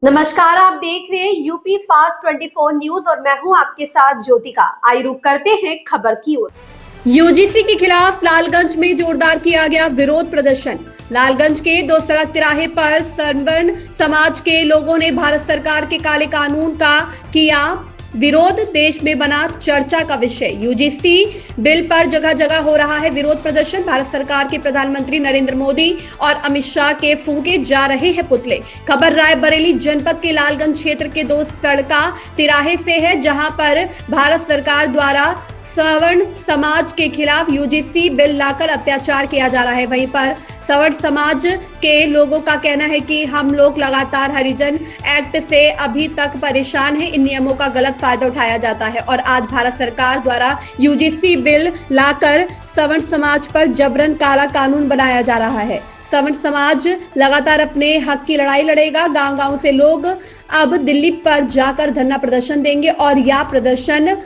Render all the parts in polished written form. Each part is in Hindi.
नमस्कार, आप देख रहे हैं यूपी फास्ट 24 न्यूज और मैं हूं आपके साथ ज्योतिका। आइए रुक करते हैं खबर की ओर। यूजीसी के खिलाफ लालगंज में जोरदार किया गया विरोध प्रदर्शन। लालगंज के दो सड़क तिराहे पर सवर्ण समाज के लोगों ने भारत सरकार के काले कानून का किया विरोध। देश में बना चर्चा का विषय। यूजीसी बिल पर जगह जगह हो रहा है विरोध प्रदर्शन। भारत सरकार के प्रधानमंत्री नरेंद्र मोदी और अमित शाह के फूंके जा रहे हैं पुतले। खबर रायबरेली जनपद के लालगंज क्षेत्र के दो सड़का तिराहे से है, जहां पर भारत सरकार द्वारा सवर्ण समाज के खिलाफ यूजीसी बिल लाकर अत्याचार किया जा रहा है। वहीं पर सवर्ण समाज के लोगों का कहना है कि हम लोग लगातार हरिजन एक्ट से अभी तक परेशान हैं। इन नियमों का गलत फायदा उठाया जाता है और आज भारत सरकार द्वारा यूजीसी बिल लाकर सवर्ण समाज पर जबरन काला कानून बनाया जा रहा है। सवर्ण समाज लगातार अपने हक की लड़ाई लड़ेगा। गांव-गांव से लोग अब दिल्ली पर जाकर धरना प्रदर्शन देंगे और यह प्रदर्शन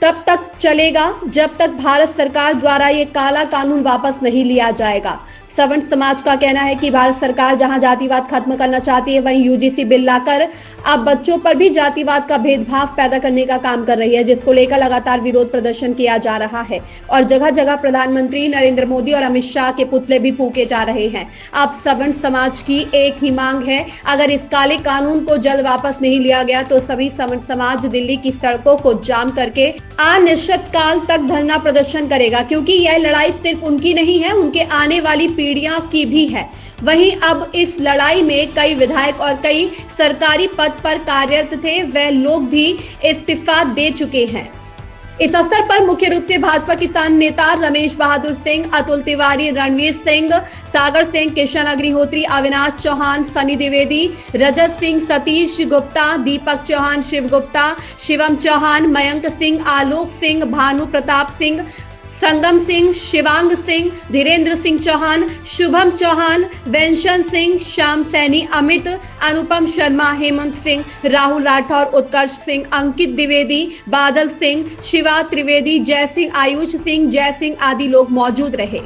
तब तक चलेगा जब तक भारत सरकार द्वारा ये काला कानून वापस नहीं लिया जाएगा। सवर्ण समाज का कहना है कि भारत सरकार जहां जातिवाद खत्म करना चाहती है, वहीं यूजीसी बिल लाकर अब बच्चों पर भी जातिवाद का भेदभाव पैदा करने का काम कर रही है, जिसको लेकर लगातार विरोध प्रदर्शन किया जा रहा है और जगह जगह प्रधानमंत्री नरेंद्र मोदी और अमित शाह के पुतले भी फूके जा रहे हैं। अब सवर्ण समाज की एक ही मांग है, अगर इस काले कानून को जल्द वापस नहीं लिया गया तो सभी सवर्ण समाज दिल्ली की सड़कों को जाम करके अनिश्चित काल तक धरना प्रदर्शन करेगा, क्योंकि यह लड़ाई सिर्फ उनकी नहीं है, उनके आने वाली पीढ़ियां की भी है। वहीं अब इस लड़ाई में कई विधायक और कई सरकारी पद पर कार्यरत थे, वह लोग भी इस्तीफा दे चुके हैं। इस अवसर पर मुख्य रूप से भाजपा किसान नेता रमेश बहादुर सिंह, अतुल तिवारी, रणवीर सिंह, सागर सिंह, किशन अग्निहोत्री, अविनाश चौहान, सनी द्विवेदी, रजत सिंह, सतीश गुप्ता, दीपक चौहान, शिव गुप्ता, शिवम चौहान, मयंक सिंह, आलोक सिंह, भानु प्रताप सिंह, संगम सिंह, शिवांग सिंह, धीरेन्द्र सिंह चौहान, शुभम चौहान, वेंशन सिंह, श्याम सैनी, अमित, अनुपम शर्मा, हेमंत सिंह, राहुल राठौर, उत्कर्ष सिंह, अंकित द्विवेदी, बादल सिंह, शिवा त्रिवेदी, जय सिंह, आयुष सिंह, जय सिंह आदि लोग मौजूद रहे।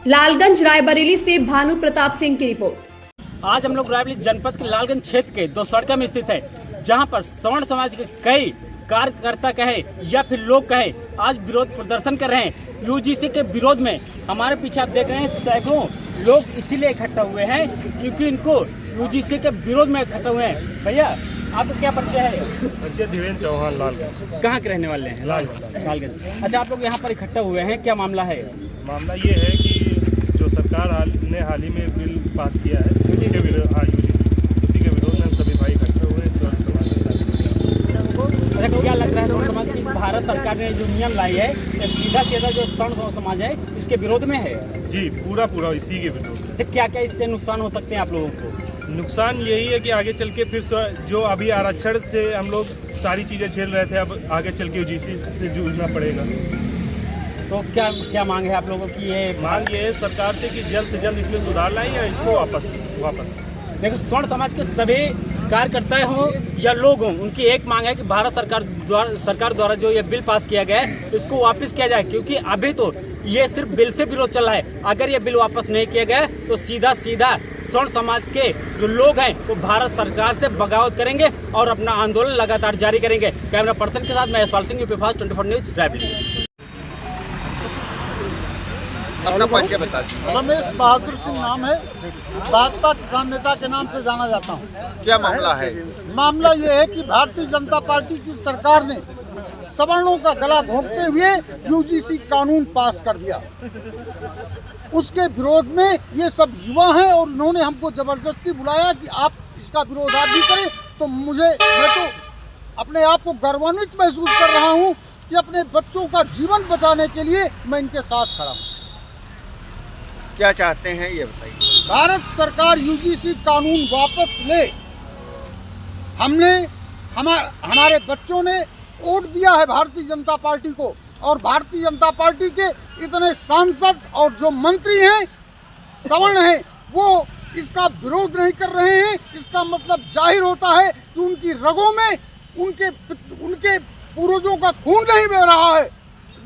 लालगंज रायबरेली से भानु प्रताप सिंह की रिपोर्ट। आज हम लोग रायबरेली जनपद के लालगंज क्षेत्र के दो सड़का में स्थित है, जहां पर सवर्ण समाज के कई कार्यकर्ता कहे या फिर लोग कहे आज विरोध प्रदर्शन कर रहे हैं। यूजीसी के विरोध में हमारे पीछे आप देख रहे हैं सैकड़ों लोग इसीलिए इकट्ठा हुए हैं क्योंकि इनको यूजीसी के विरोध में इकट्ठा हुए हैं। भैया आपका क्या परिचय है? परिचय धीरेन्द्र चौहान, लालगंज। कहाँ के रहने वाले हैं? लालगंज। अच्छा, आप लोग यहाँ पर इकट्ठा हुए हैं, क्या मामला है? मामला ये है कि जो सरकार ने हाल ही में बिल पास किया है उसी के विरोध उसी के विरोध में हम सभी भाई इकट्ठे हुए हैं। अच्छा, क्या लग रहा है सवर्ण समाज की भारत सरकार ने जो नियम लाई है सीधा सीधा जो सवर्ण समाज है इसके विरोध में है? जी, पूरा इसी के विरोध में। अच्छा, क्या क्या इससे नुकसान हो सकते हैं आप लोगों को? नुकसान यही है कि आगे चल के फिर जो अभी आरक्षण से हम लोग सारी चीज़ें झेल रहे थे, अब आगे चल के यूजीसी से जूझना पड़ेगा। तो क्या क्या मांग है आप लोगों की? ये मांग ये है सरकार से कि जल्द से जल्द इसमें सुधार लाएं या इसको वापस। देखो, स्वर्ण समाज के सभी कार्यकर्ता हों या लोग हों, उनकी एक मांग है कि भारत सरकार द्वारा जो ये बिल पास किया गया है इसको वापस किया जाए, क्योंकि अभी तो ये सिर्फ बिल से विरोध चल रहा है। अगर ये बिल वापस नहीं किया गया तो सीधा स्वर्ण समाज के जो लोग हैं वो भारत सरकार से बगावत करेंगे और अपना आंदोलन लगातार जारी करेंगे। कैमरा पर्सन के साथ मैं Yashpal Singh, UP fast 24 news, Raebareli. अपना परिचय बता दीजिए। रमेश बहादुर सिंह नाम है, भाजपा किसान नेता के नाम से जाना जाता हूँ। क्या मामला है? मामला ये है कि भारतीय जनता पार्टी की सरकार ने सवर्णों का गला घोंटते हुए यूजीसी कानून पास कर दिया। उसके विरोध में ये सब युवा हैं और उन्होंने हमको जबरदस्ती बुलाया कि आप इसका विरोध आप भी करें। तो मैं तो अपने आप को गर्वान्वित महसूस कर रहा हूँ कि अपने बच्चों का जीवन बचाने के लिए मैं इनके साथ खड़ा हूँ। क्या चाहते हैं ये बताइए। भारत सरकार यूजीसी कानून वापस ले। हमारे बच्चों ने वोट दिया है भारतीय जनता पार्टी को, और भारतीय जनता पार्टी के इतने सांसद और जो मंत्री हैं सवर्ण हैं वो इसका विरोध नहीं कर रहे हैं। इसका मतलब जाहिर होता है कि उनकी रगों में उनके पूर्वजों का खून नहीं बह रहा है,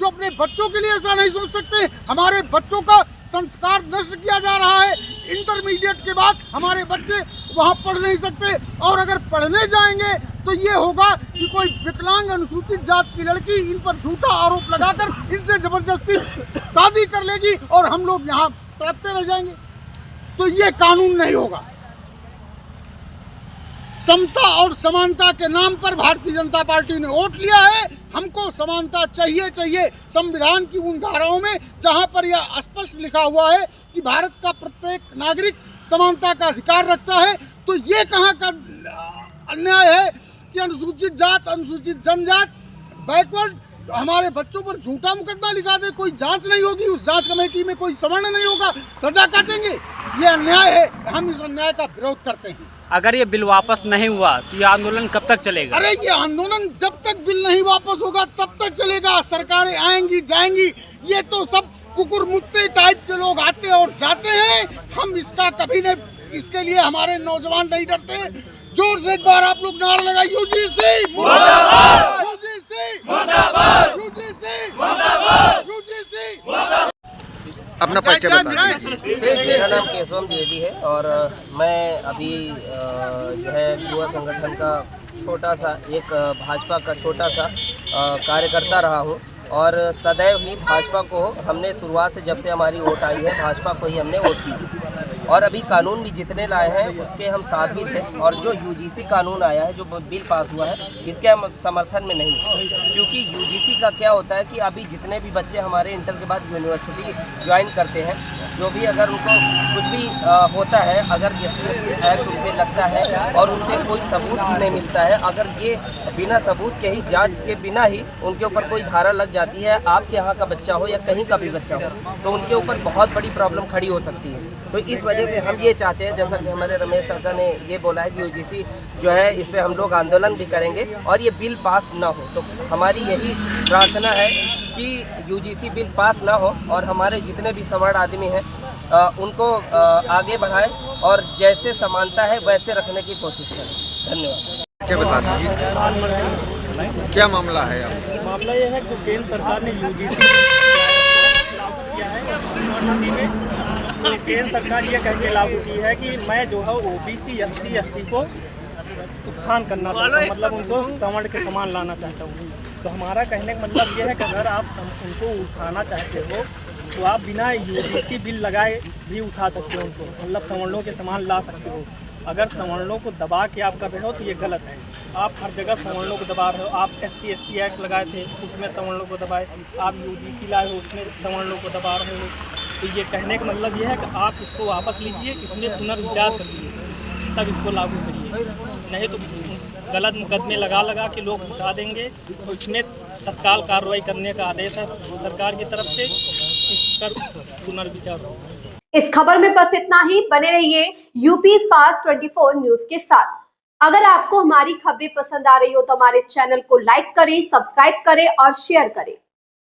जो अपने बच्चों के लिए ऐसा नहीं सोच सकते। हमारे बच्चों का संस्कार नष्ट किया जा रहा है। इंटरमीडिएट के बाद हमारे बच्चे वहाँ पढ़ नहीं सकते, और अगर पढ़ने जाएंगे तो ये होगा कि कोई विकलांग अनुसूचित जात की लड़की इन पर झूठा आरोप लगाकर इनसे जबरदस्ती शादी कर लेगी और हम लोग यहाँ तड़पते रह जाएंगे। तो ये कानून नहीं होगा। समता और समानता के नाम पर भारतीय जनता पार्टी ने वोट लिया है। हमको समानता चाहिए। संविधान की उन धाराओं में जहां पर यह स्पष्ट लिखा हुआ है कि भारत का प्रत्येक नागरिक समानता का अधिकार रखता है, तो ये कहाँ का अन्याय है कि अनुसूचित जात, अनुसूचित जनजात, बैकवर्ड हमारे बच्चों पर झूठा मुकदमा लिखा दे, कोई जांच नहीं होगी, उस जांच कमेटी में कोई सवर्ण नहीं होगा, सजा काटेंगे। ये अन्याय है, हम इस अन्याय का विरोध करते हैं। अगर ये बिल वापस नहीं हुआ तो ये आंदोलन कब तक चलेगा? अरे ये आंदोलन जब तक बिल नहीं वापस होगा तब तक चलेगा। सरकारें आएंगी जाएंगी, ये तो सब कुकुर मुत्ते टाइप के लोग आते और जाते हैं। हम इसका कभी नहीं, इसके लिए हमारे नौजवान नहीं डरते। जोर से एक बार आप लोग नारा लगाइए, यूजीसी मुर्दाबाद, यूजीसी मुर्दाबाद, यूजीसी मुर्दाबाद, यूजीसी मुर्दाबाद। अपना परिचय बताइए। मेरा नाम केशवम द्विवेदी है और मैं अभी जो है युवा संगठन का छोटा सा एक भाजपा का छोटा सा कार्यकर्ता रहा हूँ और सदैव ही भाजपा को हमने शुरुआत से, जब से हमारी वोट आई है, भाजपा को ही हमने वोट की और अभी कानून भी जितने लाए हैं उसके हम साथ भी थे। और जो यूजीसी कानून आया है, जो बिल पास हुआ है, इसके हम समर्थन में नहीं, क्योंकि यूजीसी का क्या होता है कि अभी जितने भी बच्चे हमारे इंटर के बाद यूनिवर्सिटी ज्वाइन करते हैं, जो भी अगर उनको कुछ भी होता है, अगर SC/ST एक्ट उन पर लगता है और उन पर कोई सबूत नहीं मिलता है, अगर ये बिना सबूत के ही, जांच के बिना ही उनके ऊपर कोई धारा लग जाती है, आपके यहाँ का बच्चा हो या कहीं का भी बच्चा हो, तो उनके ऊपर बहुत बड़ी प्रॉब्लम खड़ी हो सकती है। तो इस वजह से हम ये चाहते हैं, जैसा कि हमारे रमेश चाचा ने ये बोला है कि यूजीसी जो है, इस पर हम लोग आंदोलन भी करेंगे और ये बिल पास ना हो। तो हमारी यही प्रार्थना है कि यूजीसी बिल पास ना हो और हमारे जितने भी सवर्ण आदमी हैं उनको आगे बढ़ाएं और जैसे समानता है वैसे रखने की कोशिश करें। धन्यवाद। क्या बता दीजिए, क्या मामला है? आप मामला ये है कि केंद्र सरकार ने यूजीसी लागू किया है में, तो केंद्र सरकार ये कह के लागू की है कि मैं जो है OBC SC/ST को उत्थान करना चाहता हूँ, मतलब उनको सवर्ण के समान लाना चाहता हूँ। तो हमारा कहने का मतलब ये है कि अगर आप उनको उठाना चाहते हो तो आप बिना यूजीसी बिल लगाए भी उठा सकते हो उनको, मतलब सवर्णों के समान ला सकते हो। अगर सवर्णों को दबा के आप कर रहे हो तो ये गलत है। आप हर जगह सवर्णों को दबा रहे हो। आप SC/ST एक्ट लगाए थे, उसमें सवर्णों को दबाए, आप यूजीसी लाए हो, उसमें सवर्णों को दबा रहे हो। तो ये कहने का मतलब ये है कि आप इसको वापस लीजिए, इसमें पुनर्विचार करिए, तब इसको लागू करिए, नहीं तो गलत मुकदमे लगा के लोग फंसा देंगे। तो इसमें तत्काल कार्रवाई करने का आदेश है सरकार की तरफ से, इस पर पुनर्विचार हो। इस खबर में बस इतना ही। बने रहिए यूपी फास्ट 24 न्यूज के साथ। अगर आपको हमारी खबरें पसंद आ रही हो तो हमारे चैनल को लाइक करें, सब्सक्राइब करें और शेयर करें।